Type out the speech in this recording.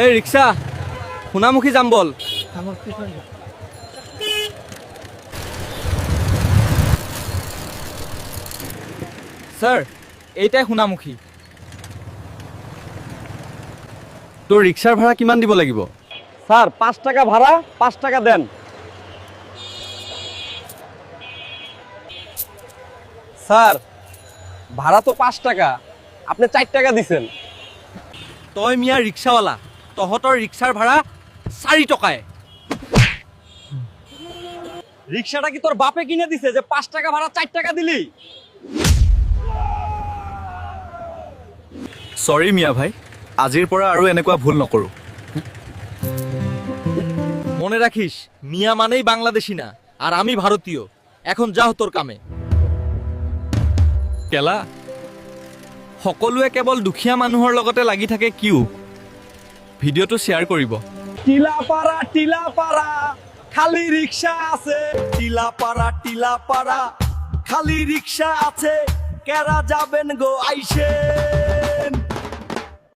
এই রিক্সা সোনামুখী যাম বল। স্যার এইটাই সোনামুখী। তোর রিক্সার ভাড়া কিমান দিব লাগিব? স্যার 5 টাকা ভাড়া, 5 টাকা দেন। স্যার ভাড়া তো 5 টাকা, আপনি 4 টাকা দিছেন। তই মিয়া রিক্সাওয়ালা, তহঁতৰ রিক্সার ভাড়া 4 টকায়। রিক্সাটা কি তোর বাপে কিনে দিছে যে 5 টাকা ভাড়া 4 টাকা দিলি? সৰি মিয়া ভাই, আজিৰ পৰা আৰু এনেকুৱা ভুল নকৰোঁ। মনে রাখিস মিয়া মানেই বাংলাদেশী না, আর আমি ভারতীয়। এখন যাও তোর কামে। কেলা, সকলোৱে কেৱল দুখীয়া মানুহৰ লগতে লাগি থাকে কিয়? ভিডিঅ'টো শ্বেয়াৰ কৰিব। টিলাপাড়া খালি রিক্সা আছে। টিলাপাড়া খালি রিক্সা আছে, কেরা যাবেন গো আইসে।